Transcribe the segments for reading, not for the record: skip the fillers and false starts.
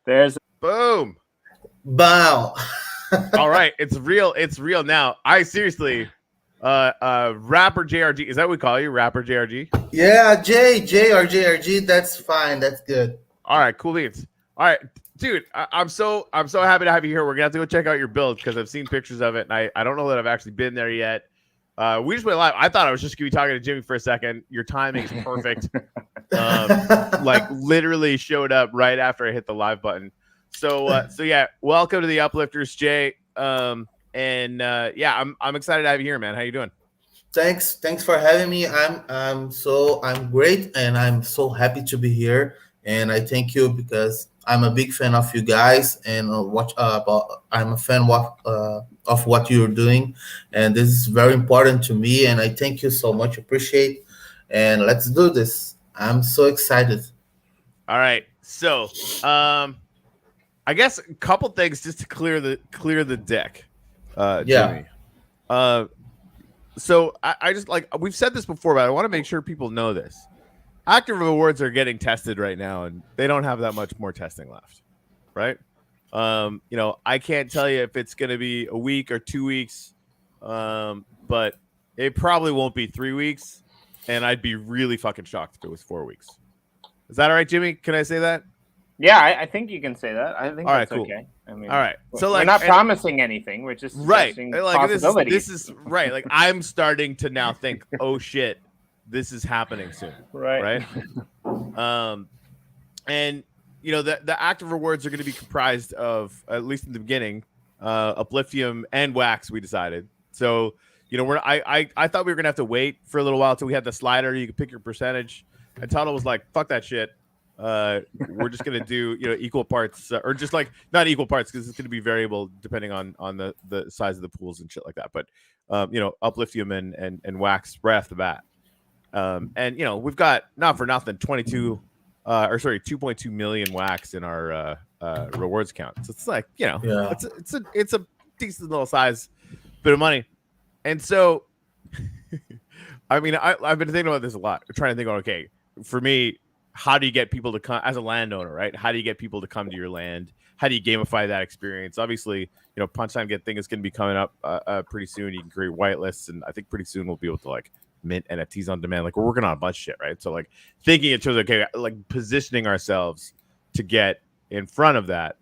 There's boom. Bow. All right, it's real. It's real now. I seriously, rapper JRG. Is that what we call you, rapper JRG? Yeah, JRG. That's fine. That's good. All right, cool beans. All right, dude, I'm so happy to have you here. We're gonna have to go check out your build because I've seen pictures of it, and I don't know that I've actually been there yet. We just went live. I thought I was just gonna be talking to Jimmy for a second. Your timing is perfect. Like literally showed up right after I hit the live button. So yeah, welcome to the Uplifters, Jay. Yeah, I'm excited to have you here, man. How you doing? Thanks for having me. I'm great, and I'm so happy to be here. And I thank you because I'm a big fan of you guys, and I'm a fan of what you're doing, and this is very important to me. And I thank you so much. Appreciate, and let's do this. I'm so excited. All right, so I guess a couple things just to clear the deck, Jimmy. So I just like we've said this before, but I want to make sure people know this. Active rewards are getting tested right now, and they don't have that much more testing left, right? I can't tell you if it's going to be a week or 2 weeks, but it probably won't be 3 weeks, and I'd be really fucking shocked if it was 4 weeks. Is that all right, Jimmy? Can I say that? Yeah, I think you can say that. I think that's cool. okay. I mean, all right. So we're not promising anything. We're just suggesting possibilities. This is right. Like I'm starting to now think, oh shit, this is happening soon. Right. And the active rewards are going to be comprised of, at least in the beginning, Upliftium and Wax. We decided. So I thought we were gonna have to wait for a little while until we had the slider. You could pick your percentage. And Tuttle was like, fuck that shit. We're just gonna do equal parts, or just like not equal parts because it's gonna be variable depending on the size of the pools and shit like that. But Upliftium and Wax right off the bat. And we've got not for nothing 2.2 million Wax in our rewards account. So it's like it's a decent little size bit of money. And so I mean I've been thinking about this a lot. I'm trying to think, okay, for me, how do you get people to come as a landowner, right? How do you get people to come to your land? How do you gamify that experience? Obviously, Punchtime Get thing is going to be coming up pretty soon. You can create whitelists, and I think pretty soon we'll be able to like mint NFTs on demand. Like we're working on a bunch of shit, right? So like thinking in terms of like positioning ourselves to get in front of that,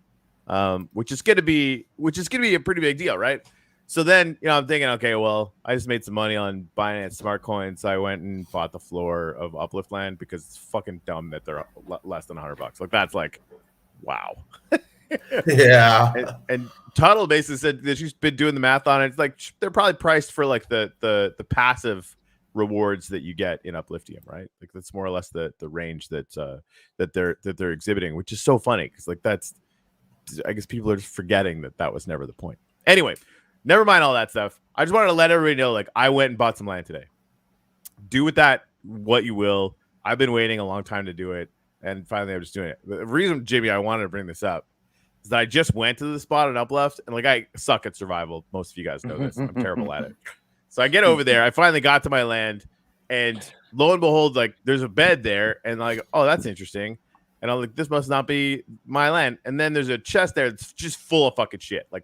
which is going to be a pretty big deal, right? So then, I'm thinking, okay, well, I just made some money on Binance Smart Coins. So I went and bought the floor of Uplift Land because it's fucking dumb that they're less than $100. Like that's like, wow. Yeah. And Tuttle basically said that she's been doing the math on it. It's like they're probably priced for like the passive rewards that you get in Upliftium, right? Like that's more or less the range that they're exhibiting, which is so funny because like that's, I guess people are just forgetting that was never the point. Anyway. Never mind all that stuff. I just wanted to let everybody know, like, I went and bought some land today. Do with that what you will. I've been waiting a long time to do it, and finally I'm just doing it. The reason, Jimmy, I wanted to bring this up is that I just went to the spot on Uplift, and, like, I suck at survival. Most of you guys know this. I'm terrible at it. So I get over there. I finally got to my land, and lo and behold, like, there's a bed there, and, like, oh, that's interesting. And I'm like, this must not be my land. And then there's a chest there that's just full of fucking shit. Like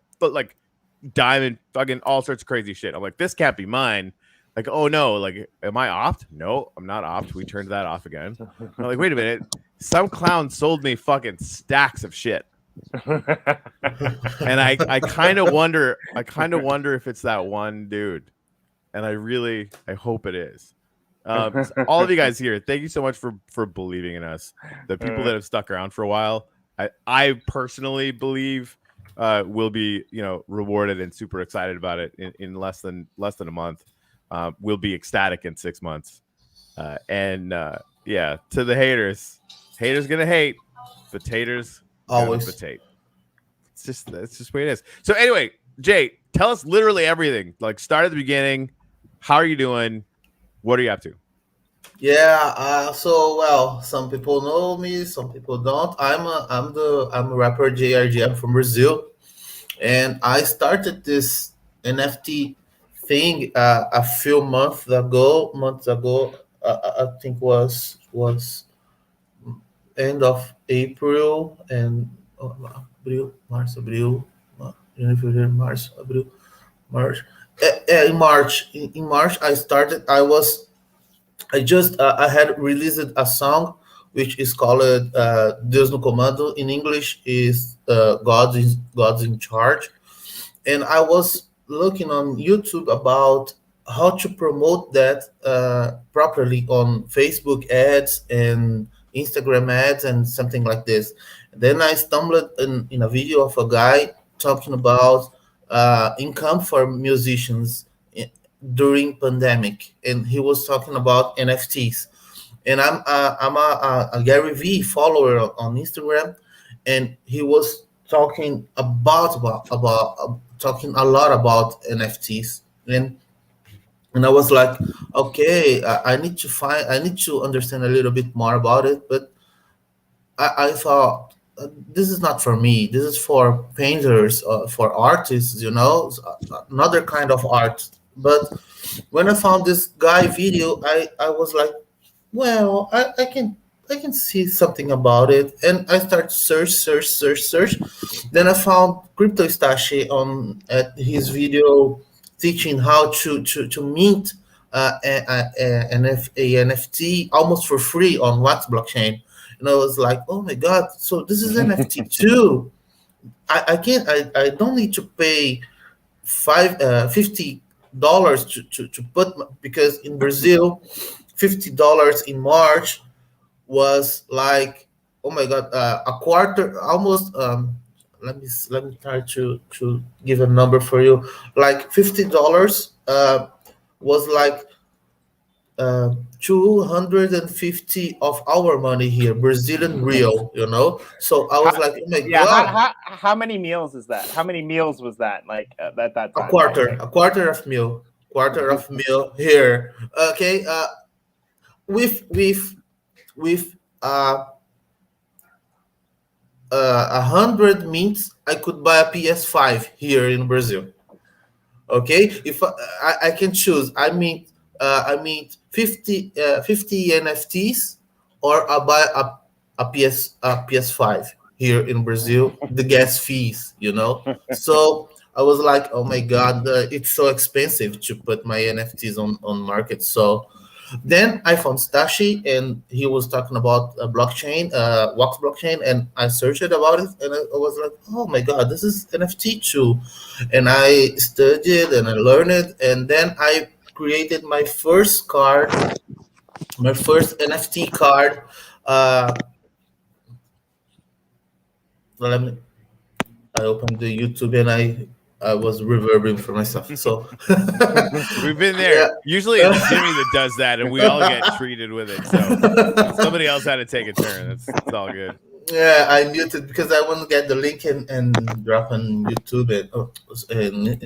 diamond, fucking all sorts of crazy shit. I'm like, this can't be mine. Like, oh no, like, am I offed? No, I'm not offed. We turned that off again. I'm like, wait a minute. Some clown sold me fucking stacks of shit. And I kind of wonder if it's that one dude. And I hope it is. So all of you guys here, thank you so much for believing in us. The people that have stuck around for a while, I personally believe will be rewarded and super excited about it in less than a month. We'll be ecstatic in 6 months. Yeah, to the haters gonna hate, but taters always potate. That's just the way it is. So anyway, Jay, tell us literally everything. Like start at the beginning. How are you doing? What are you up to? Yeah. Some people know me, some people don't. I'm a rapper JRG. I'm from Brazil, and I started this NFT thing a few months ago. I think was end of April, and Abril, Março, Abril, Janeiro, Fevereiro, Março, Abril, March. In March, in March, I had released a song which is called Deus no Comando. In English, is God's in charge. And I was looking on YouTube about how to promote that properly on Facebook ads and Instagram ads and something like this. Then I stumbled in a video of a guy talking about income for musicians during pandemic, and he was talking about NFTs. And I'm a Gary V follower on Instagram, and he was talking talking a lot about NFTs, and I was like, okay, I need to understand a little bit more about it, but I thought this is not for me. This is for painters, for artists, another kind of art. But when I found this guy video, I was like, well, I can see something about it, and I started search. Then I found Crypto Stashi on at his video teaching how to mint a NFT almost for free on Wax blockchain, and I was like, oh my god, so this is NFT too. I don't need to pay $50 to put because in Brazil $50 in March was like, oh my god, a quarter almost. Let me try to give a number for you. Like $50 was like 250 of our money here, Brazilian real, So I was like, oh my god. How many meals is that? How many meals was that? Like at that time? A quarter of meal here. Okay. With 100 mints, I could buy a PS5 here in Brazil. Okay, if I can choose, I mean 50 NFTs, or I buy a PS5 here in Brazil. The gas fees, So I was like, oh my god, it's so expensive to put my NFTs on market. So then I found Stashi, and he was talking about a blockchain, Wax blockchain, and I searched about it, and I was like, oh my god, this is NFT too. And I studied and I learned it, and then I created my first card, my first NFT card. I opened the YouTube, and I was reverbing for myself. So we've been there. Yeah. Usually it's Jimmy that does that, and we all get treated with it. So somebody else had to take a turn. It's all good. Yeah, I muted because I want to get the link and drop on YouTube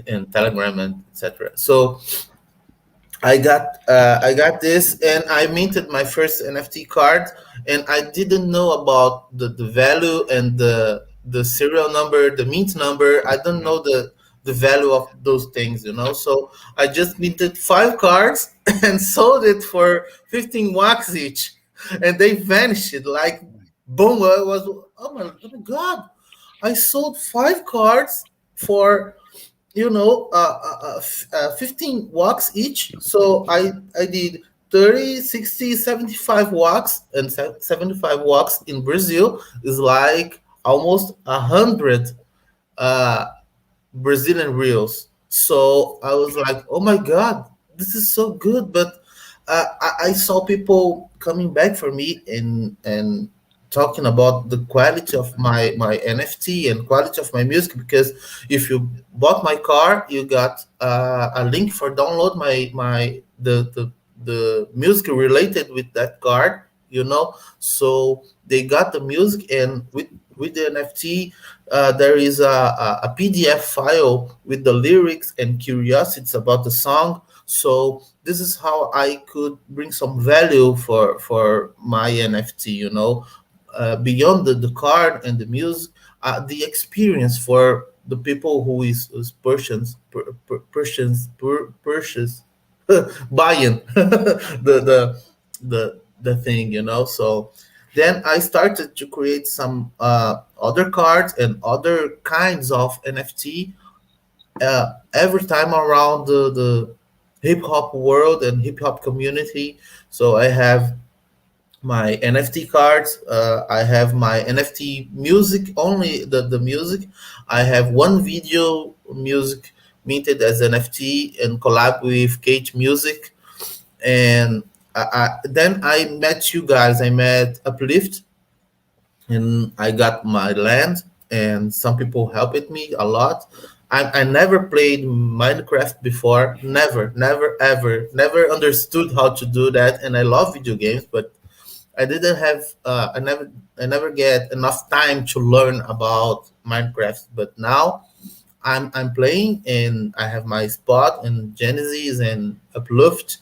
and Telegram and etc. So I got this, and I minted my first NFT card, and I didn't know about the value and the serial number, the mint number. I don't know the value of those things, So I just minted 5 cards and sold it for 15 wax each, and they vanished like boom. I was, oh my god, I sold 5 cards for 15 wax each. So I did 30, 60, 75 wax, and 75 wax in Brazil is like almost 100 Brazilian reals. So I was like, oh my god, this is so good. But I saw people coming back for me and talking about the quality of my NFT and quality of my music, because if you bought my car, you got a link for download the music related with that card, So they got the music, and with the NFT, there is a PDF file with the lyrics and curiosities about the song. So this is how I could bring some value for my NFT, beyond the card and the music, the experience for the people who is purchase buying the thing, So Then I started to create some other cards and other kinds of NFT every time around the hip hop world and hip hop community. So I have my NFT cards. I have my NFT music, only the music. I have one video music minted as NFT and collab with Kate Music. And then I met you guys. I met Uplift, and I got my land, and some people helped me a lot. I never played Minecraft before, never, ever, never understood how to do that. And I love video games, but I didn't have I never get enough time to learn about Minecraft. But now I'm playing, and I have my spot in Genesis and Uplift.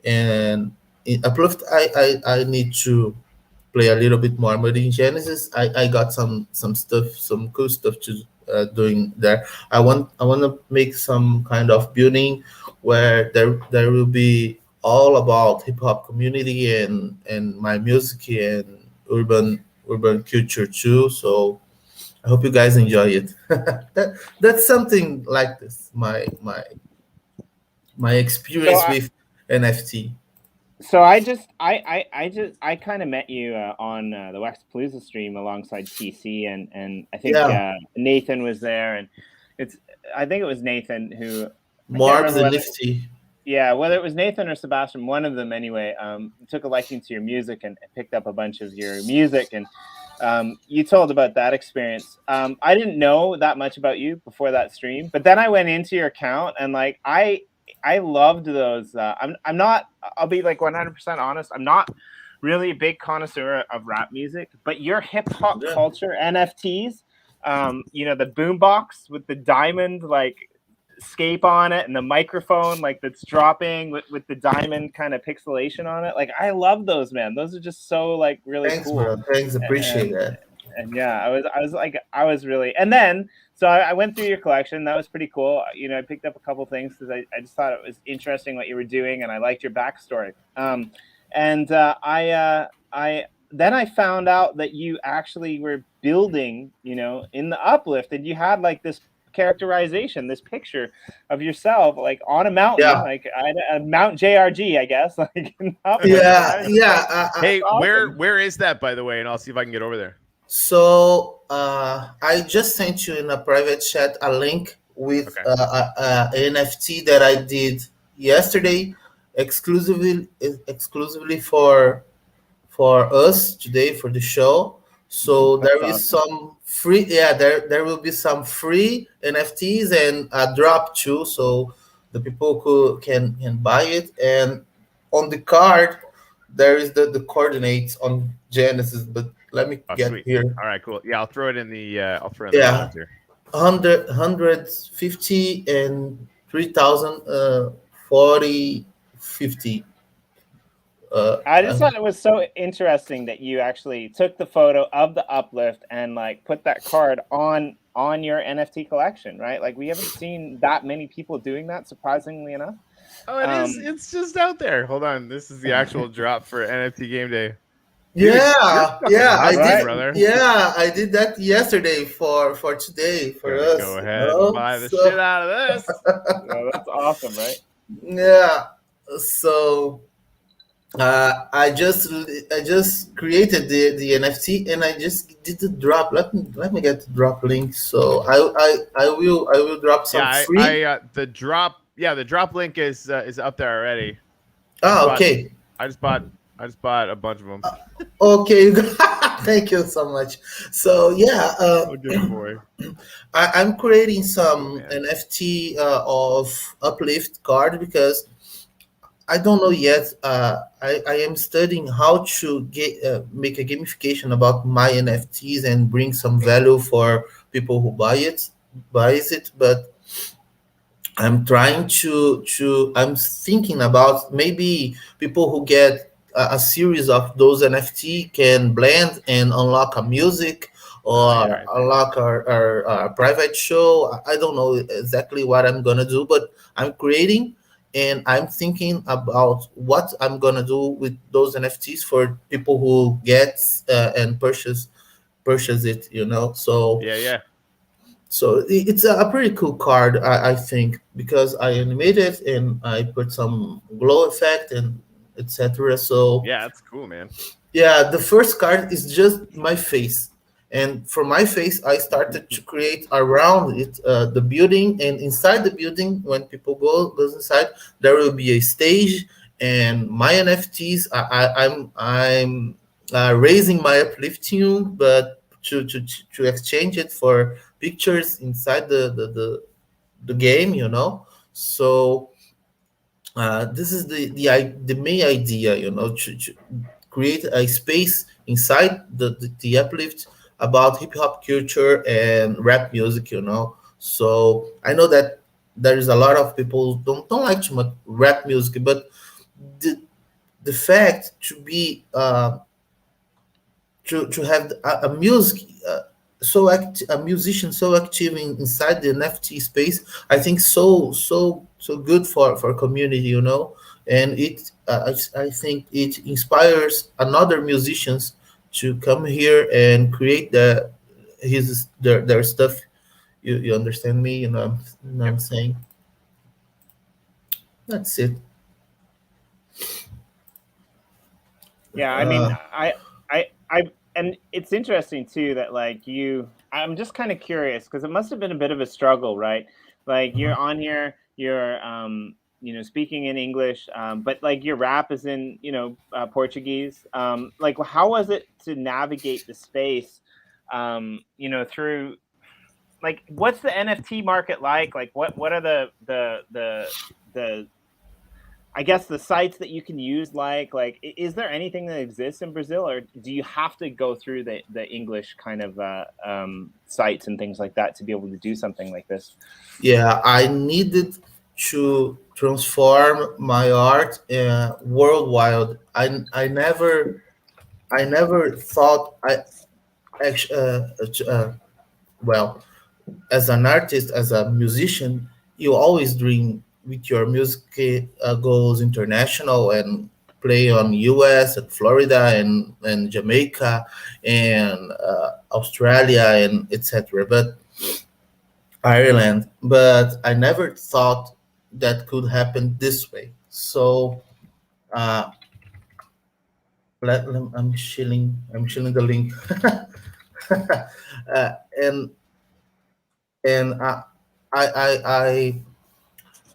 And in Uplift I need to play a little bit more, but in Genesis I got some stuff, some cool stuff to doing there. I want to make some kind of building where there will be all about hip hop community and my music and urban culture too. So I hope you guys enjoy it. That's something like this. My experience with NFT. So I kind of met you on the Wexapalooza stream alongside TC, and I think Nathan was there, and I think it was Nathan who Marbs and Nifty. Yeah, whether it was Nathan or Sebastian, one of them anyway, took a liking to your music and picked up a bunch of your music, and you told about that experience. I didn't know that much about you before that stream, but then I went into your account, and like I loved those. I'm not. I'll be like 100% honest. I'm not really a big connoisseur of rap music, but your hip hop culture NFTs, the boombox with the diamond like scape on it and the microphone like that's dropping with the diamond kind of pixelation on it. Like I love those, man. Those are just so like really Thanks, cool. Bro. Thanks, appreciate that. And yeah, I was really, and then so I went through your collection. That was pretty cool. I picked up a couple things because I just thought it was interesting what you were doing, and I liked your backstory. Then I found out that you actually were building, in the Uplift, and you had like this characterization, this picture of yourself like on a mountain, like Mount JRG, I guess. Like Hey, awesome. Where is that, by the way? And I'll see if I can get over there. So I just sent you in a private chat a link with NFT that I did yesterday, exclusively for us today for the show. So there is some free, there will be some free NFTs and a drop too, so the people who can buy it. And on the card there is the coordinates on Genesis, but let me get here. All right, cool. Yeah, I'll throw it in the here. 150 and 3,000 40 50. I just thought it was so interesting that you actually took the photo of the Uplift and like put that card on your NFT collection, right? Like we haven't seen that many people doing that, surprisingly enough. Oh, it is. It's just out there. Hold on, this is the actual drop for NFT Game Day. I did. Brother. Yeah, I did that yesterday for today for us. Go ahead and buy the shit out of this. That's awesome, right? Yeah. So I just created the NFT and I just did the drop. Let me get the drop link. So I will drop some free. The drop link is up there already. Okay. I just bought a bunch of them. Okay, thank you so much. So I'm creating some NFT of Uplift card because I don't know yet. I am studying how to make a gamification about my NFTs and bring some value for people who buys it. But I'm trying I'm thinking about maybe people who get a series of those NFT can blend and unlock a music or unlock our private show. I don't know exactly what I'm gonna do, but I'm creating and I'm thinking about what I'm gonna do with those NFTs for people who get and purchase it. So Yeah, yeah, it's a pretty cool card, I think, because I animated and I put some glow effect and etc. So yeah. That's cool, man. yeah, the first card is just my face. And for my face, I started to create around it the building, and inside the building, when people goes inside, there will be a stage, and my NFTs. I'm raising my uplifting, but to exchange it for pictures inside the game. So this is the main idea, to create a space inside the uplift about hip hop culture and rap music. So I know that there is a lot of people don't like too much rap music, but the the fact to be to have a music a musician so active inside the NFT space, I think so good for community, and I think it inspires another musicians to come here and create their stuff. You understand me? Yep. I'm saying that's it. Yeah, I mean, Uh, and it's interesting too that like I'm just kind of curious because it must have been a bit of a struggle, right? Like you're on here, you're speaking in English, but like your rap is in Portuguese. Like how was it to navigate the space, through like what's the NFT market like? Like what are the I guess the sites that you can use, like is there anything that exists in Brazil, or do you have to go through the English kind of sites and things like that to be able to do something like this? yeah, I needed to transform my art worldwide. I never thought I actually well, as an artist, as a musician, you always dream with your music goes international and play on US and Florida and Jamaica and Australia and etc. But Ireland, but I never thought that could happen this way. So uh, I'm shilling the link, and and I I I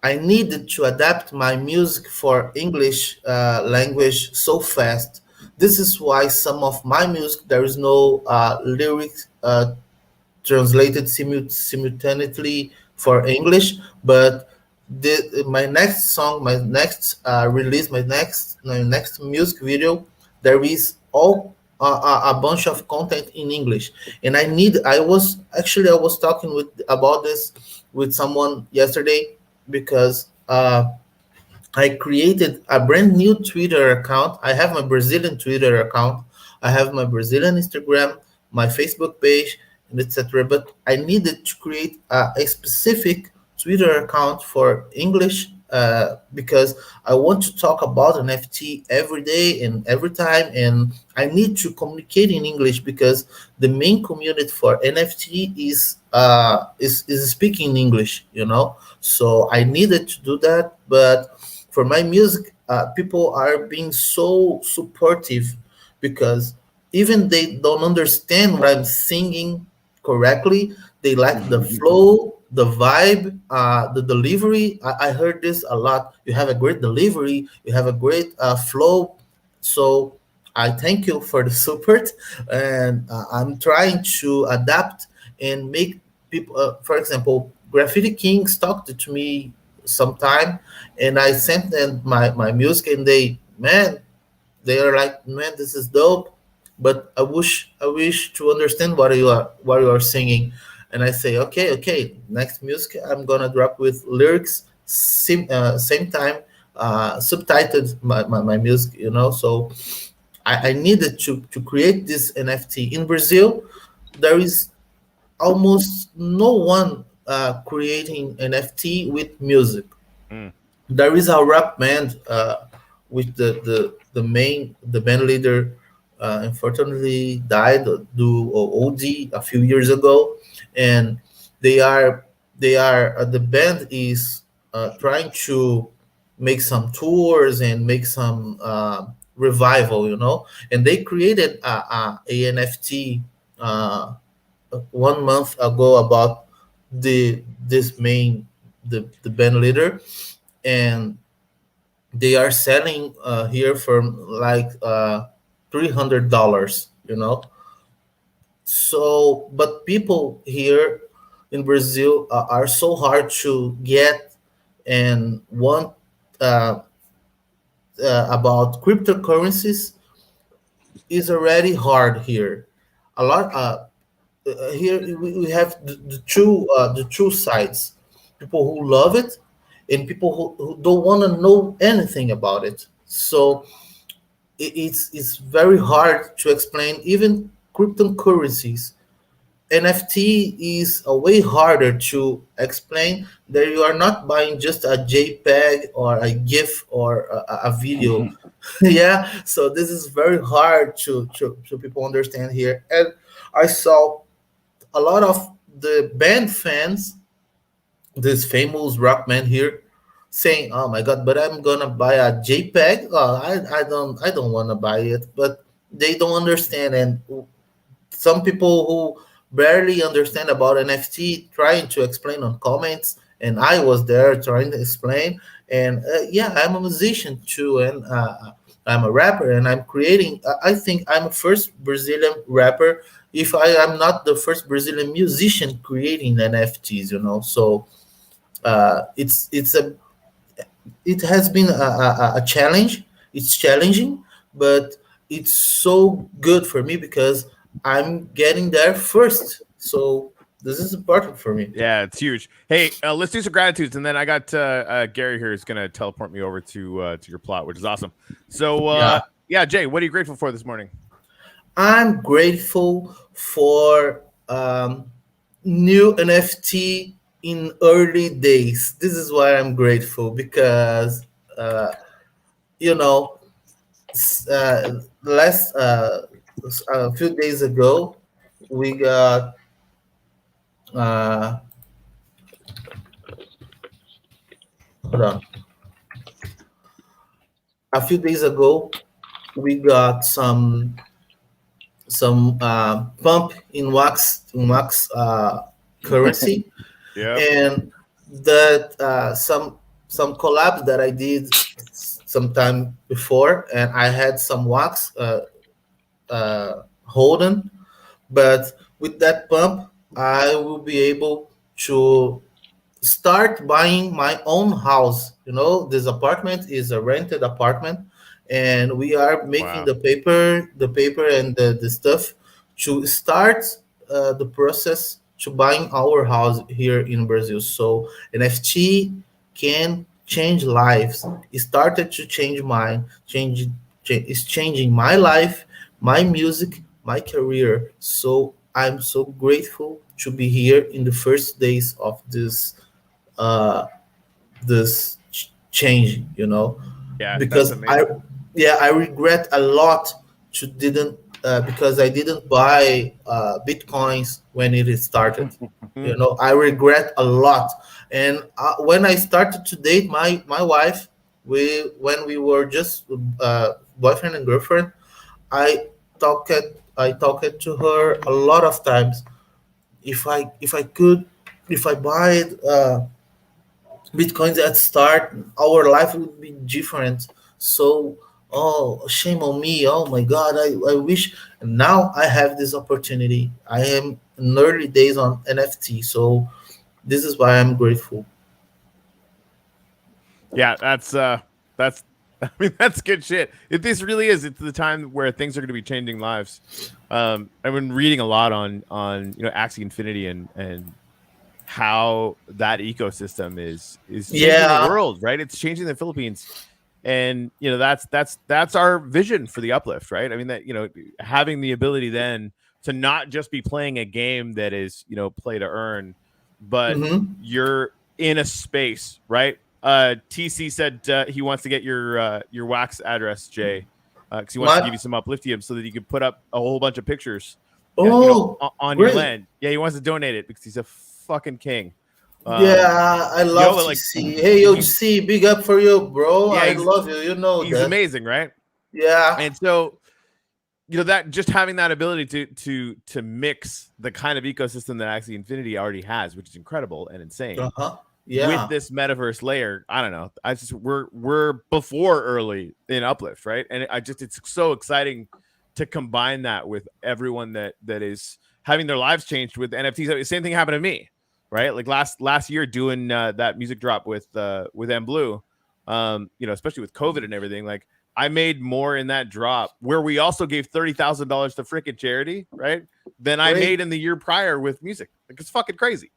I needed to adapt my music for English language so fast. This is why some of my music there is no lyrics translated simultaneously for English, but my next song, my next release, my next music video, there is all a bunch of content in English, and I was talking about this with someone yesterday because I created a brand new Twitter account. I have my Brazilian Twitter account. I have my Brazilian Instagram, my Facebook page, and etc. But I needed to create a specific Twitter account for English because I want to talk about an FT every day and every time, and I need to communicate in English because the main community for NFT is speaking English. So I needed to do that, but for my music, people are being so supportive because even they don't understand what I'm singing correctly, they like the flow, the vibe, the delivery. I heard this a lot. You have a great delivery, you have a great flow. So I thank you for the support, and I'm trying to adapt and make people. For example, Graffiti Kings talked to me sometime, and I sent them my music, and they are like, man, this is dope, but I wish to understand what you are singing, and I say, okay, next music I'm gonna drop with lyrics, same time, subtitled my music, so I needed to create this NFT in Brazil. There is almost no one creating NFT with music. Mm. there is a rap band with the band leader unfortunately died do OD a few years ago, and they are the band is trying to make some tours and make some revival, and they created a NFT 1 month ago about this main the band leader, and they are selling here for like $300, so but people here in Brazil are so hard to get and want uh, about cryptocurrencies is already hard here. A lot here we have the two sides: people who love it and people who don't want to know anything about it. So it's very hard to explain even cryptocurrencies. NFT is a way harder to explain that you are not buying just a JPEG or a GIF or a video. Yeah, so this is very hard to people understand here. And I saw a lot of the band fans, this famous rock man here, saying, "Oh my God, but I'm gonna buy a JPEG. Oh, I don't want to buy it." But they don't understand, and some people who barely understand about NFT trying to explain on comments, and I was there trying to explain. And yeah, I'm a musician too, and I'm a rapper, and I'm creating. I think I'm the first Brazilian rapper. If I am not the first Brazilian musician creating NFTs, so it's a it has been a challenge. It's challenging, but it's so good for me because I'm getting there first. So this is important for me. Yeah, it's huge. Hey, let's do some gratitudes, and then I got Gary here is going to teleport me over to your plot, which is awesome. So, Yeah, yeah, Jay, what are you grateful for this morning? I'm grateful for new NFT in early days. This is why I'm grateful because uh, you know last a few days ago we got uh, hold on. A few days ago we got some pump in wax currency, Yeah. and that some collabs that I did sometime before, and I had some wax holding. But with that pump, I will be able to start buying my own house. This apartment is a rented apartment, and we are making Wow. the paper and the stuff to start the process to buying our house here in Brazil. So NFT can change lives. It started to change mine. It's changing my life, my music, my career. So I'm so grateful to be here in the first days of uh, this change, Yeah, that's because I, amazing. yeah, I regret a lot to didn't because I didn't buy bitcoins when it started. I regret a lot. And when I started to date my wife, when we were just boyfriend and girlfriend, I talked I talked to her a lot of times. If I could, if I buy it. Bitcoins at start, our life would be different. So, oh, shame on me. Oh my God, I wish. And now I have this opportunity. I am in early days on NFT. So, this is why I'm grateful. Yeah, that's I mean that's good shit. This really is. It's the time where things are going to be changing lives. I've been reading a lot on Axie Infinity and how that ecosystem is changing the Yeah. world, right? It's changing the Philippines, and that's our vision for the Uplift, right? I mean that having the ability then to not just be playing a game that is play to earn, but Mm-hmm. you're in a space, right? TC said he wants to get your wax address, Jay, because he wants to give you some Upliftium so that you can put up a whole bunch of pictures. On great. your land. Yeah, he wants to donate it because he's a fucking king. Yeah, I love TC. Hey, yo, TC, big up for you, bro. I love you. You know he's amazing, right? Yeah. And so, that just having that ability to mix the kind of ecosystem that Axie Infinity already has, which is incredible and insane. Yeah. With this metaverse layer, I don't know. We're before early in Uplift, right? And it's so exciting to combine that with everyone that is having their lives changed with NFTs. The same thing happened to me, right? Like last year doing that music drop with M Blue, especially with COVID and everything. Like I made more in that drop where we also gave $30,000 to frickin' charity, right? Than I made in the year prior with music. Like it's fucking crazy.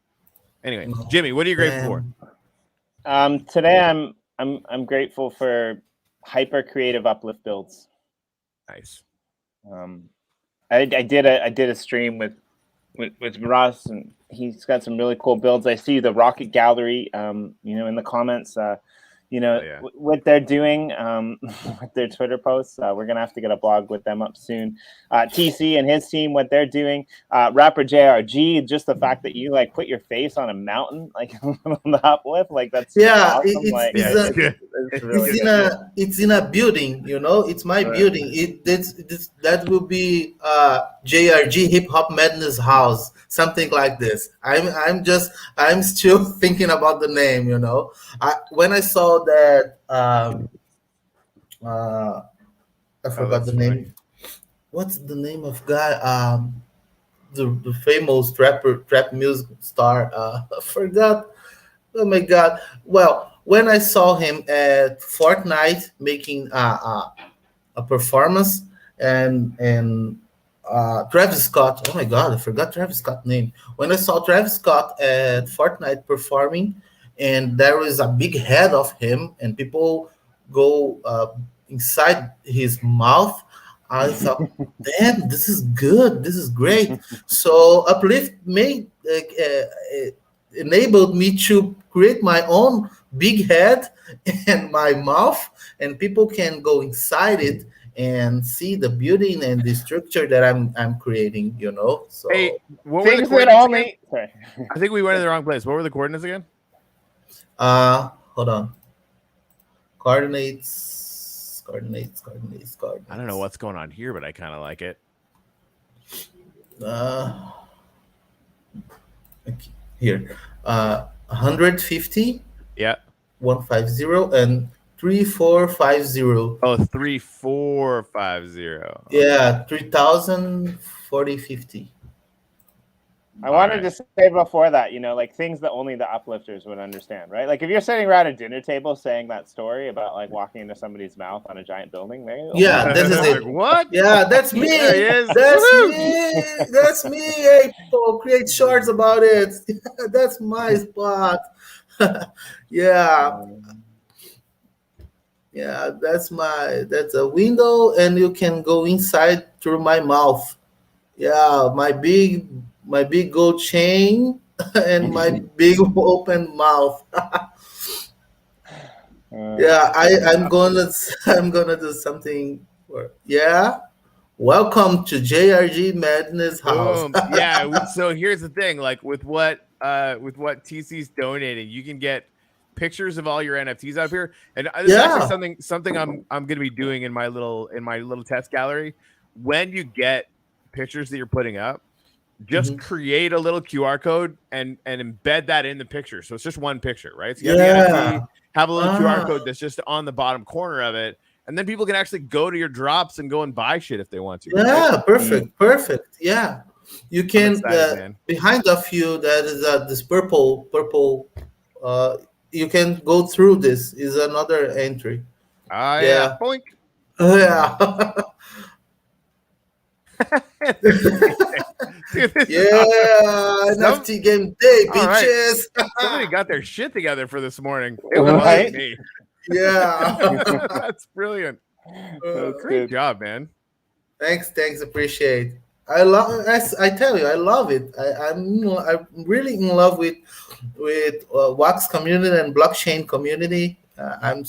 Anyway, Jimmy, what are you grateful for? Today I'm grateful for hyper creative uplift builds. Nice. I did a stream with Ross, and he's got some really cool builds. I see the Rocket Gallery, in the comments. What they're doing with their Twitter posts. We're gonna have to get a blog with them up soon. TC and his team, what they're doing. Rapper JRG, just the fact that you like put your face on a mountain, like on the uplift, like that's awesome. It's in a building, it's my building. That will be JRG Hip Hop Madness House, something like this. I'm still thinking about the name, when I saw that I forgot the name. Funny. What's the name of guy? The famous trap music star. I forgot. Oh my god. Well, when I saw him at Fortnite making a performance and Travis Scott. Oh my god, I forgot Travis Scott's name. When I saw Travis Scott at Fortnite performing, and there is a big head of him, and people go inside his mouth, I thought, damn, this is good. This is great. So Uplift enabled me to create my own big head and my mouth, and people can go inside it and see the building and the structure that I'm creating, So hey, what were the coordinates again? I think we went to the wrong place. What were the coordinates again? Hold on. Coordinates. I don't know what's going on here, but I kind of like it. Here. 150. Yeah. 150 and 3450. Oh, 3450. Yeah, 3000 4050. I wanted to say before that, like things that only the uplifters would understand, right? Like if you're sitting around a dinner table saying that story about like walking into somebody's mouth on a giant building, yeah, this is it. What? Yeah, that's me. That's me. Hey, people, create shorts about it. That's my spot. Yeah, that's a window, and you can go inside through my mouth. Yeah, my big gold chain and my big open mouth. I'm gonna do something. Welcome to JRG Madness House. Yeah. So here's the thing, like with what TC's donating, you can get pictures of all your NFTs out here, and this is actually something I'm gonna be doing in my little test gallery. When you get pictures that you're putting up, just create a little QR code and embed that in the picture. So it's just one picture, right? So you have the NFT, have a little QR code that's just on the bottom corner of it, and then people can actually go to your drops and go and buy shit if they want to. Yeah, right? Perfect. Yeah, you can behind of you that is this purple. You can go through this. Is another entry. Yeah. Boink. Yeah. NFT Game Day, bitches. Right. Somebody got their shit together for this morning. It was me. Yeah. That's brilliant. Great job, man. Thanks. Appreciate. I love. As I tell you, I love it. I'm really in love with wax community and blockchain community. I'm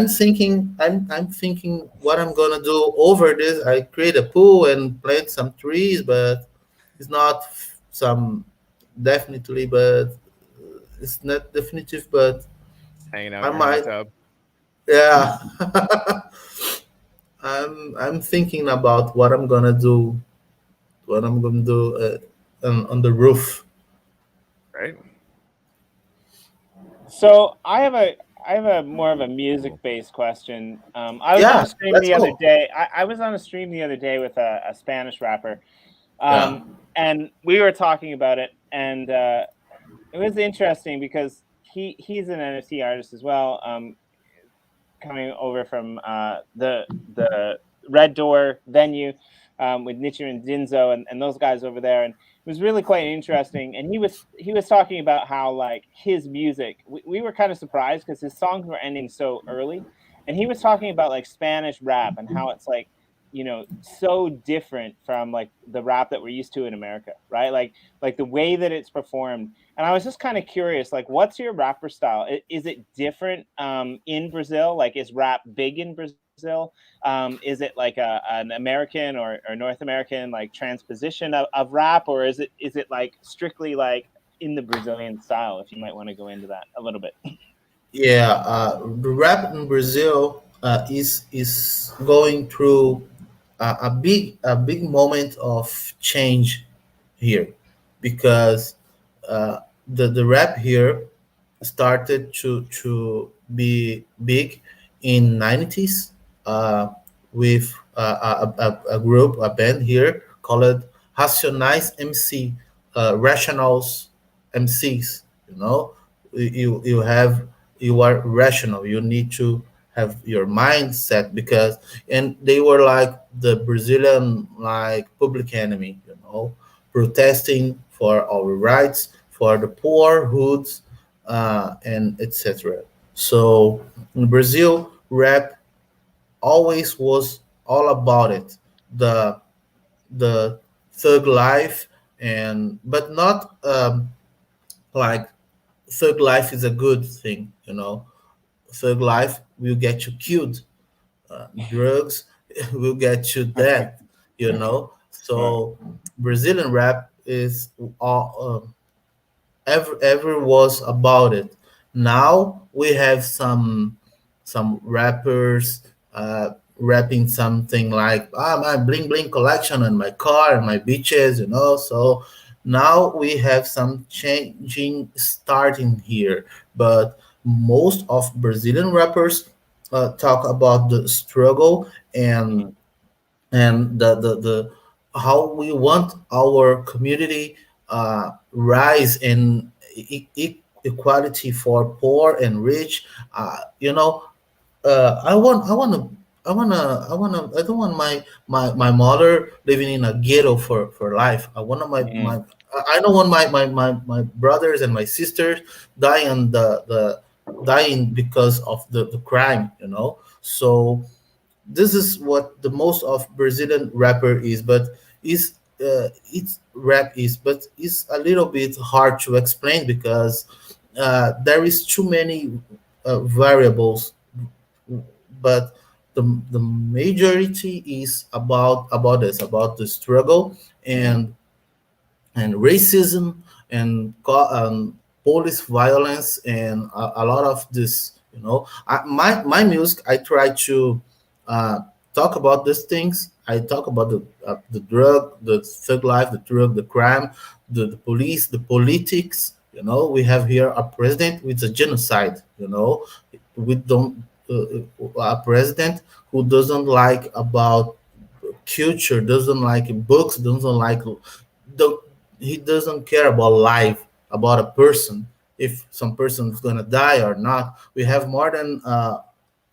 thinking I'm thinking what I'm gonna do over this. I create a pool and plant some trees, but it's not some definitely, but it's not definitive. But Hanging out I in your hot might, tub. yeah. I'm thinking about what I'm gonna do. What I'm gonna do on the roof. Right. So I have a more of a music based question. I was on Yeah, a stream let's the other go. day. I was on a stream the other day with a Spanish rapper, Yeah, and we were talking about it, and it was interesting because he's an NFT artist as well, coming over from the Red Door venue, with Nicher and Dinzo and those guys over there, and it was really quite interesting. And he was talking about how like his music, we were kind of surprised because his songs were ending so early, and he was talking about like Spanish rap and how it's like, so different from like the rap that we're used to in America, right? Like the way that it's performed. And I was just kind of curious, like, what's your rapper style? Is it different in Brazil? Like, is rap big in Brazil? Is it like an American or North American like transposition of rap, or is it like strictly like in the Brazilian style? If you might want to go into that a little bit. yeah. The rap in Brazil is going through a big moment of change here, because the rap here started to be big in 90s, with a group, a band here called Racionais MC, Rationals MCs. You are rational. You need to have your mindset, because and they were like the Brazilian like public enemy, protesting for our rights, for the poor hoods, and etc. So in Brazil, rap always was all about it, the the thug life, and but not like thug life is a good thing. Thug life will get you killed. Drugs will get you dead. Right. So Brazilian rap is all. Ever was about it. Now we have some rappers rapping something like my bling bling collection and my car and my beaches. So now we have some changing starting here, but most of Brazilian rappers talk about the struggle, and Mhm. the how we want our community rise in equality for poor and rich. I don't want my mother living in a ghetto for life. I want Mhm. I don't want my brothers and my sisters dying dying because of the crime. So this is what the most of Brazilian rapper is, but is it's rap is, but it's a little bit hard to explain, because there is too many variables. But the majority is about this, about the struggle, Mhm. and racism, and police violence, and a lot of this. My music, I try to uh, talk about these things. I talk about the drug, the thug life, the drug, the crime, the police, the politics. We have here a president with a genocide. We don't a president who doesn't like about culture, doesn't like books, doesn't like don't he doesn't care about life, about a person, if some person is gonna die or not. We have more than a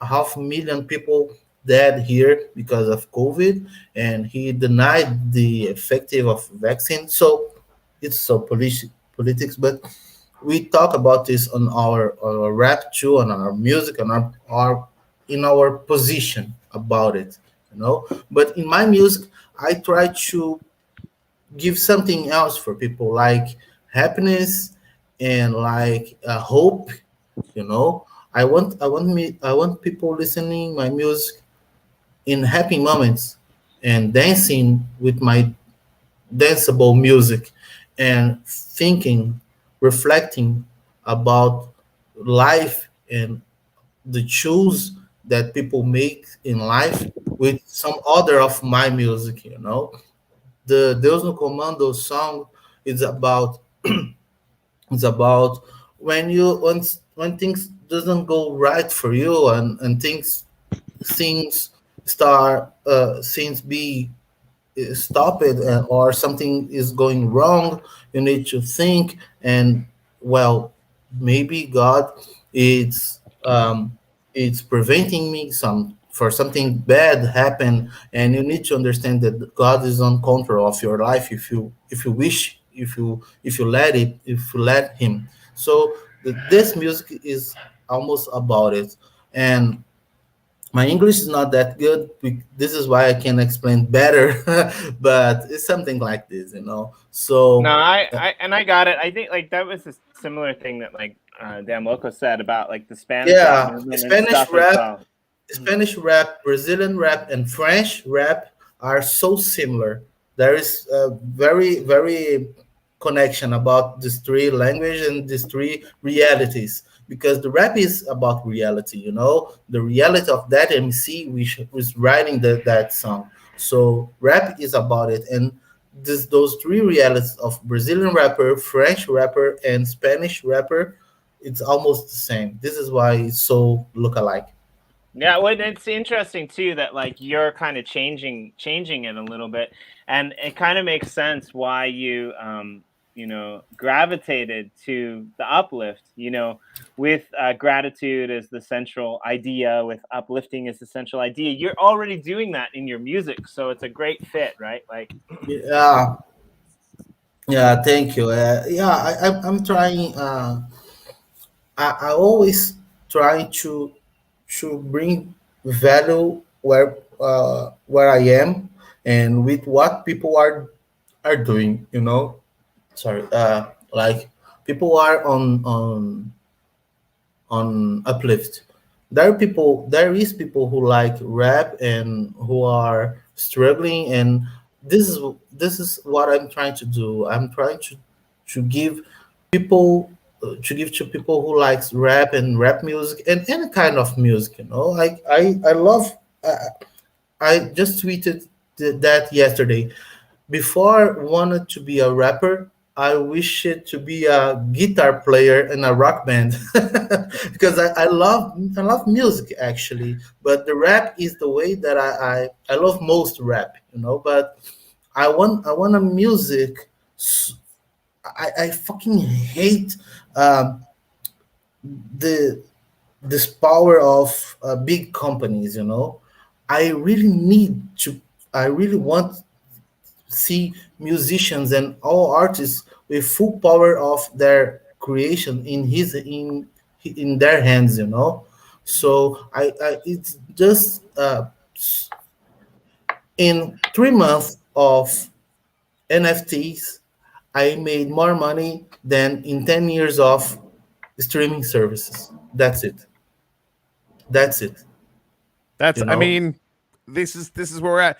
half million people dead here because of COVID, and he denied the effective of vaccine. So it's so politics, but we talk about this on our rap too, on our music, on our in our position about it. But in my music, I try to give something else for people, like happiness and like hope. You know, I want people listening my music in happy moments and dancing with my danceable music and thinking, reflecting about life and the choose that people make in life with some other of my music, you know. The Deus no Comando song is about it's about when things doesn't go right for you, and things start things be stop it, or something is going wrong. You need to think, and well, maybe God is it's preventing me some for something bad happen, and you need to understand that God is on control of your life if you wish, if you let him. So this music is almost about it. And my English is not that good. This is why I can explain better, but it's something like this, you know. No, So I got it. I think like that was a similar thing that like Dan Loco said about like the Spanish rap yeah, movement and stuff as well. Spanish rap, Brazilian rap, and French rap are so similar. There is a very connection about these three languages and these three realities, because the rap is about reality, you know, the reality of that MC which was writing that song. So rap is about it, and those three realities of Brazilian rapper, French rapper, and Spanish rapper, it's almost the same. This is why it's so look alike. Yeah, well, it's interesting too that like you're kind of changing it a little bit, and it kind of makes sense why you you know gravitated to the uplift. You know, with gratitude as the central idea, with uplifting as the central idea. You're already doing that in your music, so it's a great fit, right? Like, Yeah, yeah, thank you. Yeah, I'm trying. I always try to bring value where I am and with what people are doing. You know, sorry. Like people are on uplift. There is people who like rap and who are struggling, and this is what I'm trying to do. I'm trying to give people to give to people who likes rap and rap music and any kind of music, you know. Like I love I just tweeted that yesterday. Before I wanted to be a rapper, I wished to be a guitar player in a rock band because I love music actually. But the rap is the way that I love most rap, you know. But I want a music. I fucking hate um, the this power of big companies, you know. I really need to. I really want see musicians and all artists with full power of their creation in their hands, you know. So I it's just in 3 months of NFTs, I made more money than in 10 years of streaming services. That's it, That's, you I know. mean, this is where we're at,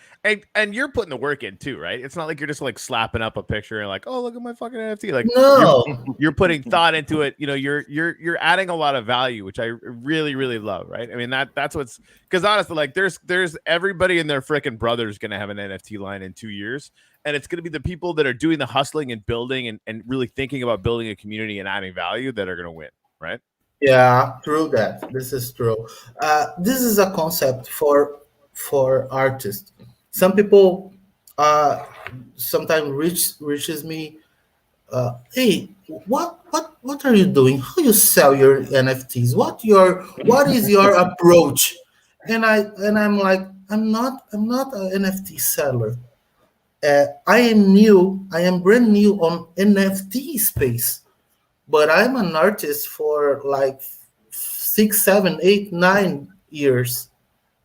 and you're putting the work in too, right? It's not like you're just like slapping up a picture and like, oh, look at my fucking NFT. Like No, you're putting thought into it. You know, you're adding a lot of value, which I really love, right? I mean that's what's, because honestly, like there's everybody and their freaking brother's gonna have an NFT line in 2 years, and it's gonna be the people that are doing the hustling and building and really thinking about building a community and adding value that are gonna win, right? yeah, true that. This is true. This is a concept for artists. Some people uh, sometimes reaches me. Hey, what are you doing? How you sell your NFTs? What is your approach? And I'm like, I'm not an NFT seller. I am new. I am brand new on NFT space, but I'm an artist for like 6, 7, 8, 9 years,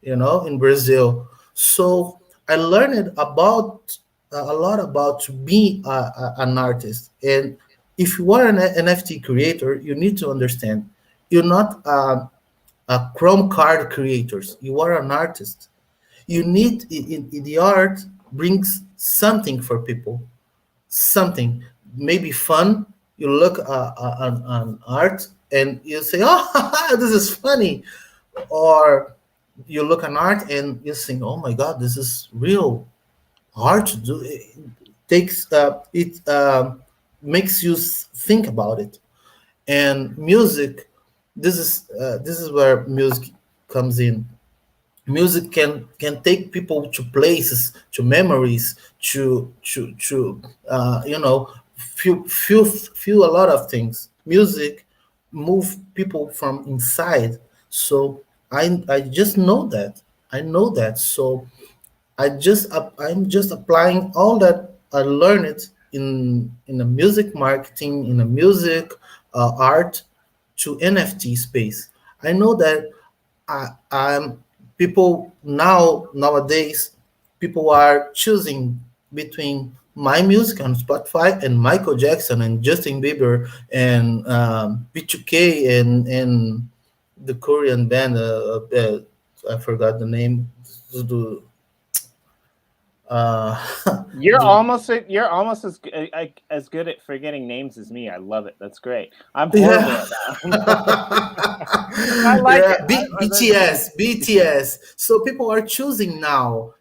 you know, in Brazil. So I learned about a lot about to be an artist. And if you are an NFT creator, you need to understand you're not a Chrome card creators. You are an artist. You need in the art brings something for people, something maybe fun. You look on art and you say, "Oh, this is funny," or you look on art and you think, "Oh my God, this is real hard to do." It takes it makes you think about it. And music, this is where music comes in. Music can take people to places, to memories, to feel a lot of things. Music move people from inside. So I just know that. I know that. So I'm just applying all that I learned in the music marketing, in the music art to NFT space. I know that I'm people nowadays people are choosing between my music on Spotify and Michael Jackson and Justin Bieber and B2K and the Korean band. I forgot the name. Uh, You're almost as good at forgetting names as me. I love it. That's great. I'm horrible at that. I like it. BTS. So people are choosing now.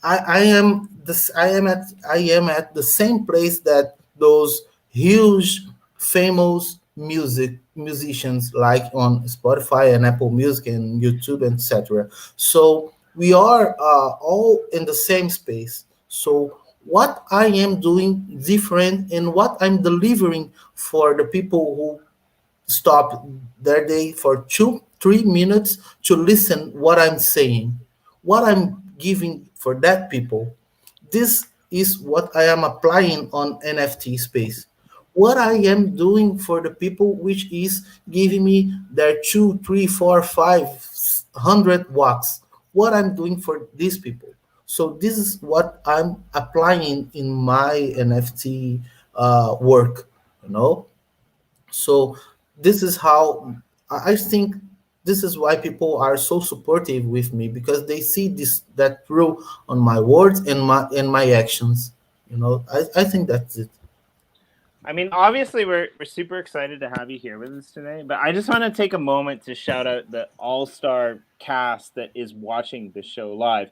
I am this. I am at the same place that those huge, famous musicians like on Spotify and Apple Music and YouTube, etc. So we are all in the same space. So what I am doing different and what I'm delivering for the people who stop their day for 2 3 minutes to listen what I'm saying, what I'm giving for that people. This is what I am applying on NFT space. What I am doing for the people, which is giving me their 2 3 4 5 100 watts. What I'm doing for these people. So this is what I'm applying in my NFT work. You know, so this is how I think this is why people are so supportive with me because they see this that through on my words and my actions. You know, I think that's it. I mean, obviously, we're super excited to have you here with us today, but I just want to take a moment to shout out the all-star cast that is watching the show live.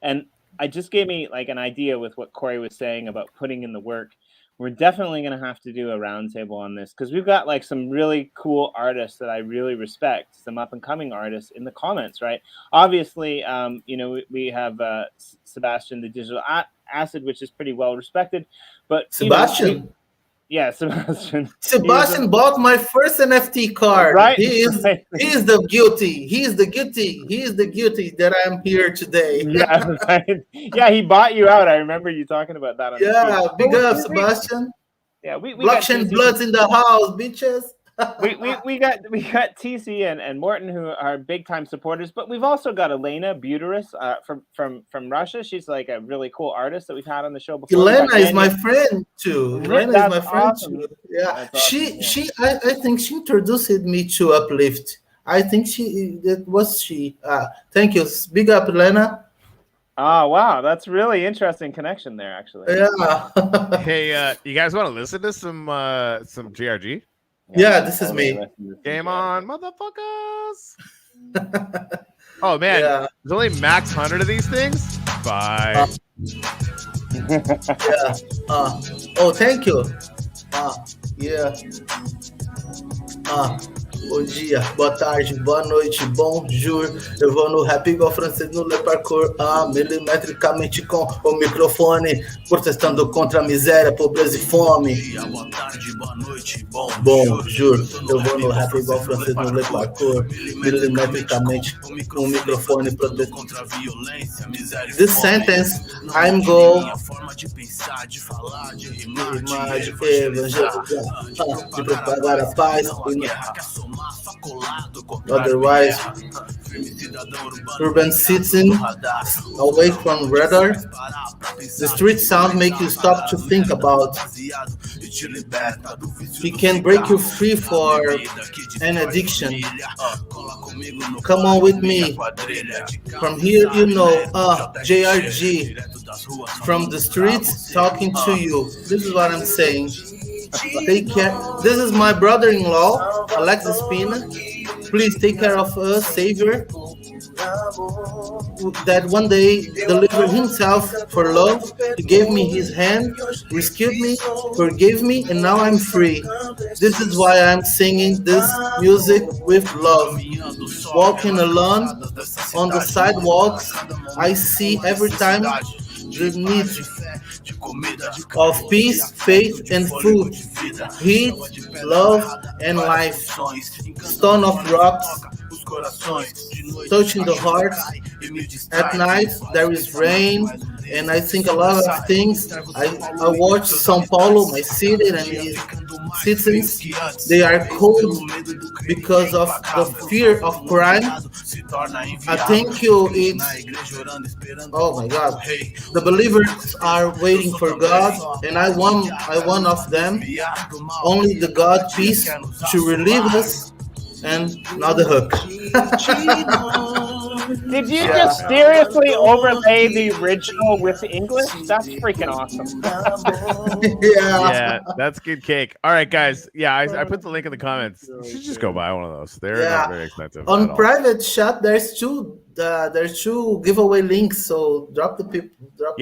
And I just gave me like an idea with what Corey was saying about putting in the work. We're definitely going to have to do a roundtable on this because we've got like some really cool artists that I really respect, some up and coming artists in the comments, right? Obviously, we have Sebastian, the digital acid, which is pretty well respected, but Sebastian. Yeah, Sebastian. Sebastian bought my first NFT card. Right. He is the guilty. He is the guilty that I'm here today. Yeah, right. Yeah, he bought you out. I remember you talking about that. Big up, Sebastian. Yeah, we blockchain bloods in the house, bitches. we got TC and Morton who are big time supporters, but we've also got Elena Buteris from Russia. She's like a really cool artist that we've had on the show before. Elena is my friend too. Awesome. Yeah, awesome. I think she introduced me to Uplift. I think she. Thank you. Big up, Elena. Oh wow, that's really interesting connection there, actually. Yeah. Hey, you guys want to listen to some JRG? Yeah, this is me. Game on, motherfuckers. Oh man, there's only max 100 of these things. Bye. Yeah. Oh, thank you. Yeah. Bom dia, boa tarde, boa noite, bonjour. Eu vou no rap igual francês no Le Parkour, milimetricamente com o microfone, protestando contra a miséria, pobreza e fome. Boa tarde, boa noite, bonjour. Eu vou no rap igual francês no Le Parkour, milimetricamente com o microfone, protestando contra a violência, miséria e fome. This sentence, I'm going de falar, de rimar, de evangelizar, de propagar a paz. Otherwise, urban citizen away from radar. The street sound make you stop to think about. He can break you free for an addiction. Come on with me. From here, you know, JRG. From the streets, talking to you. This is what I'm saying. Take care. This is my brother-in-law, Alexis Pina. Please take care of us, Savior, that one day delivered himself for love. He gave me his hand, rescued me, forgave me, and now I'm free. This is why I'm singing this music with love. Walking alone on the sidewalks, I see every time the need of peace, faith, and food, heat, love, and life. Stone of rocks, touching the heart. At night, there is rain, and I think a lot of things. I watch São Paulo, my city, and its citizens. They are cold because of the fear of crime. I think it's, oh my God, the believers are waiting for God, and I one of them. Only the God peace to relieve us, and now the hook. Did you just seriously overlay the original with English? That's freaking awesome. Yeah, that's good cake. All right, guys. Yeah, I put the link in the comments. You should just go buy one of those. They're not very expensive. On private chat, there's two giveaway links. So drop the people.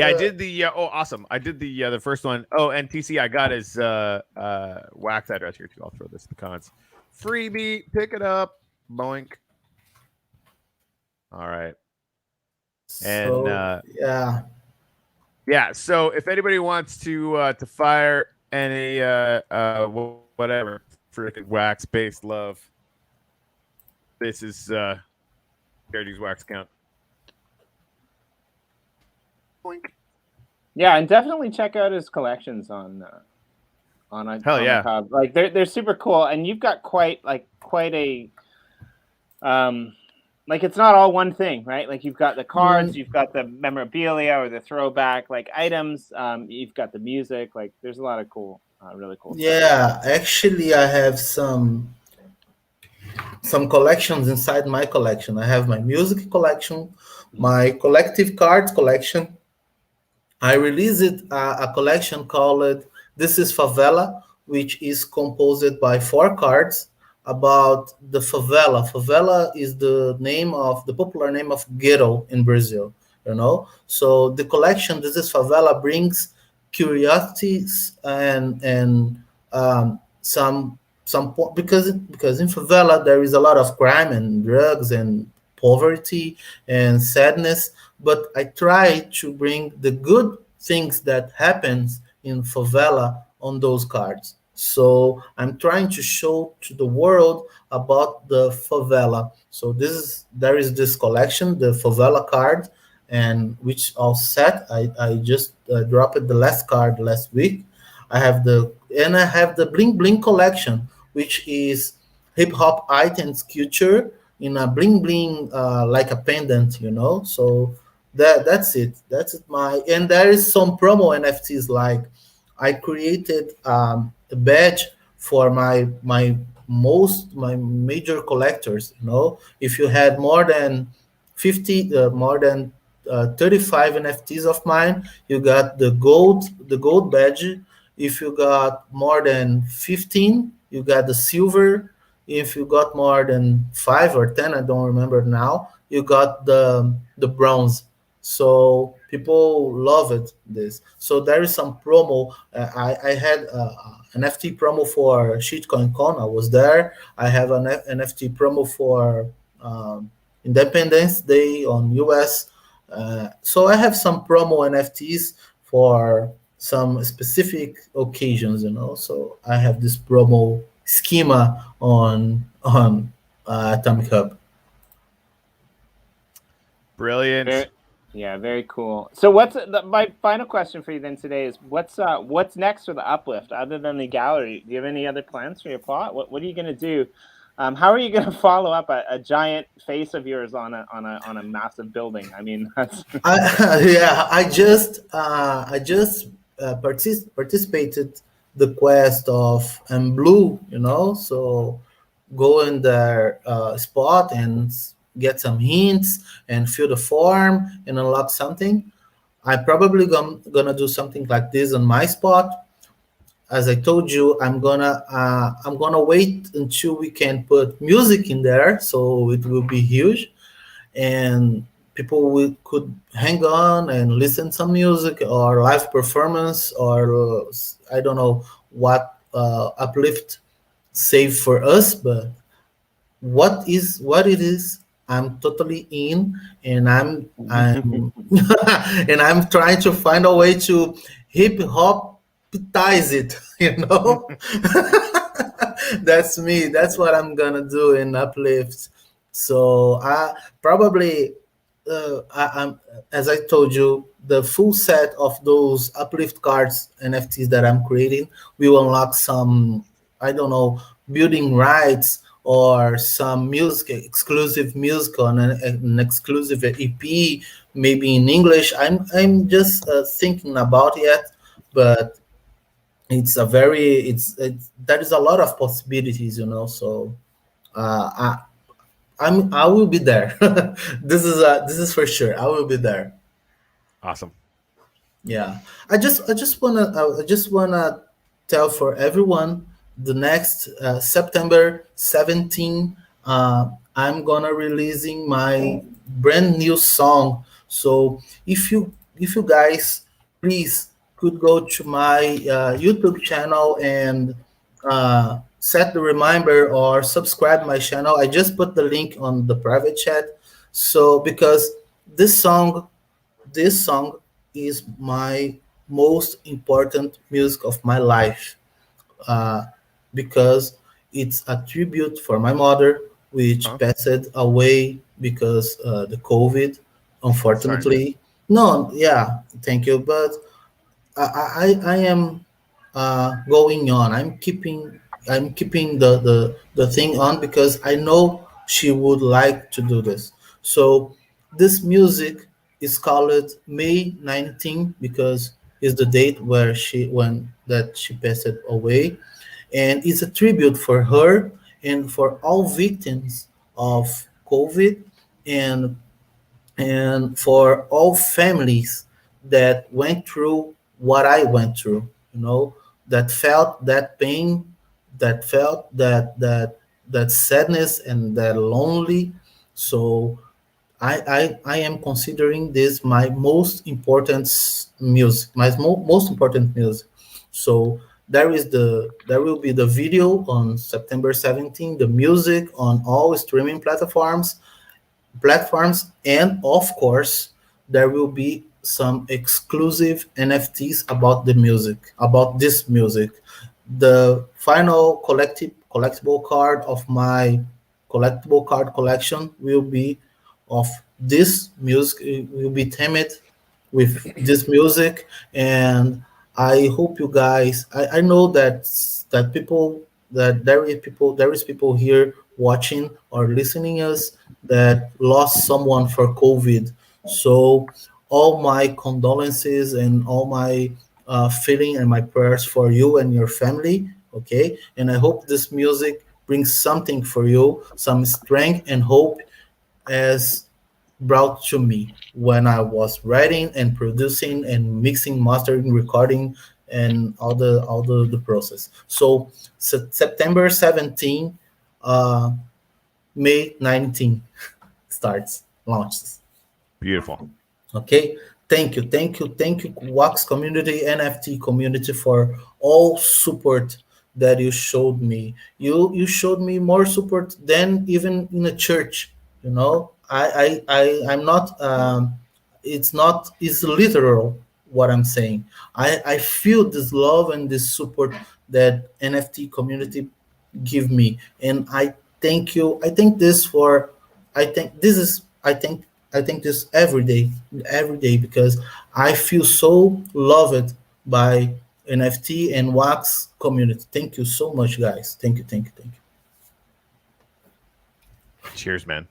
I did the awesome. I did the first one. Oh, and TC I got his wax address here too. I'll throw this in the comments. Freebie, pick it up. Boink. All right. And yeah. So if anybody wants to fire any whatever freaking wax based love, this is JRG's wax account. Boink. Yeah, and definitely check out his collections on Hell yeah. Hub. Like they're super cool, and you've got quite a like it's not all one thing, right? Like you've got the cards, you've got the memorabilia or the throwback like items, you've got the music. Like there's a lot of cool, really cool stuff. Actually, I have some collections inside my collection. I have my music collection, my collective cards collection. I released a collection called This is Favela, which is composed by 4 cards about the favela. Favela is the popular name of ghetto in Brazil, you know. So the collection This is Favela brings curiosities and some because in favela there is a lot of crime and drugs and poverty and sadness, but I try to bring the good things that happens in favela on those cards. So I'm trying to show to the world about the favela. So there is this collection, the favela card, and which all set. I just dropped the last card last week. I have the bling bling collection, which is hip hop items culture in a bling bling like a pendant, you know. So that's it. That's it. And there is some promo NFTs. Like I created a badge for my major collectors. You know, if you had more than 35 NFTs of mine, you got the gold badge. If you got more than 15, you got the silver. If you got more than 5 or 10, I don't remember now, you got the bronze. So people love it. So there is some promo. I had an NFT promo for ShitcoinCon. I was there. I have an NFT promo for Independence Day on US. So I have some promo NFTs for some specific occasions, you know. So I have this promo schema on Atomic Hub. Brilliant. Very cool. So my final question for you then today is what's next for the Uplift other than the gallery? Do you have any other plans for your plot? What are you going to do How are you going to follow up a giant face of yours on a massive building? I mean, that's Yeah, I just participated the quest of Blue, so go in their spot and get some hints and fill the form and unlock something. I probably gonna do something like this on my spot. As I told you, I'm gonna wait until we can put music in there, so it will be huge, and could hang on and listen some music or live performance, or I don't know what Uplift save for us, but what it is, I'm totally in, and I'm and I'm trying to find a way to hip hopitize it, That's me. That's what I'm gonna do in Uplift. So I probably, I'm as I told you, the full set of those Uplift cards NFTs that I'm creating will unlock some, I don't know, building rights or some music, exclusive music on an exclusive EP, maybe in English. I'm just thinking about it, but there is a lot of possibilities, So uh, I will be there. This is for sure. I will be there. Awesome. Yeah, I just wanna tell for everyone, the next September 17, I'm gonna releasing my brand new song. So if you guys please could go to my YouTube channel and set the reminder or subscribe my channel. I just put the link on the private chat. So because this song this song is my most important music of my life, uh, because it's a tribute for my mother, which Huh? passed away because the COVID, Sorry to hear. unfortunately. No, yeah, thank you. But I am going on. I'm keeping the thing on because I know she would like to do this. So this music is called May 19 because it's the date when she passed away, and it's a tribute for her and for all victims of COVID, and for all families that went through what I went through, that felt that pain, that felt that sadness and that lonely. So I am considering this my most important music. So there will be the video on September 17th, the music on all streaming platforms, and of course there will be some exclusive NFTs about this music. The final collectible card of my collectible card collection will be of this music. It will be themed with this music, and I hope you guys, I know that people that there is people here watching or listening us that lost someone for COVID. So all my condolences and all my feeling and my prayers for you and your family. Okay, and I hope this music brings something for you, some strength and hope, as brought to me when I was writing and producing and mixing, mastering, recording, and all the process. So September 17, uh, May 19 starts launches. Beautiful. Okay, thank you, Wax community, NFT community, for all support that you showed me. You showed me more support than even in a church. I'm not. It's literal what I'm saying. I feel this love and this support that NFT community give me, and I thank you. I think this every day, because I feel so loved by NFT and Wax community. Thank you so much, guys. Thank you. Cheers, man.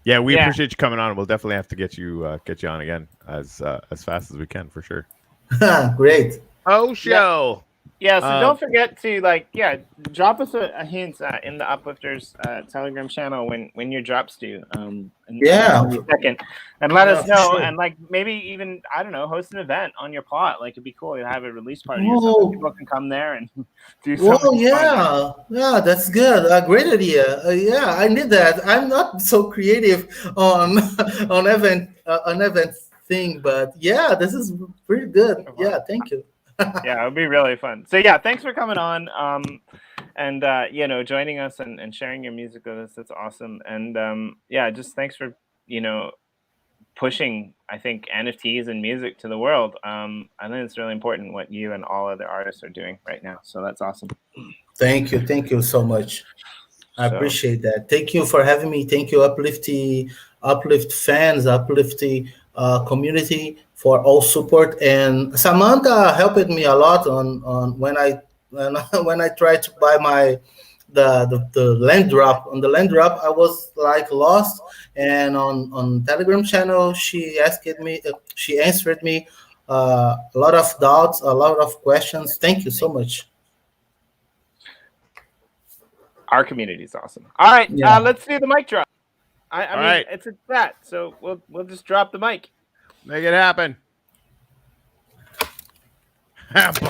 Yeah, we Yeah. appreciate you coming on. We'll definitely have to get you on again as fast as we can for sure. Great. Oh, show. Yeah, so don't forget to drop us a hint in the Uplifters Telegram channel when your drops due. Yeah. In a second, and let us for know, sure. and like maybe even I don't know, host an event on your plot. Like it'd be cool to have a release party or Oh. something. People can come there and do Well, something. yeah, yeah, that's good. A great idea. Yeah, I need that. I'm not so creative on on event thing, but yeah, this is pretty good. Yeah, thank you. Yeah, it would be really fun. So yeah, thanks for coming on. And joining us and sharing your music with us. That's awesome. And just thanks for pushing, I think, NFTs and music to the world. I think it's really important what you and all other artists are doing right now. So that's awesome. Thank you so much. I appreciate that. Thank you for having me. Thank you, Uplift fans, Uplift community for all support. And Samantha helped me a lot on when I when I tried to buy the land drop. On the land drop, I was like lost. And on Telegram channel, she answered me a lot of doubts, a lot of questions. Thank you so much. Our community is awesome. All right, Yeah. let's do the mic drop. I mean, right. it's a chat, so we'll just drop the mic. Make it happen. Bonk.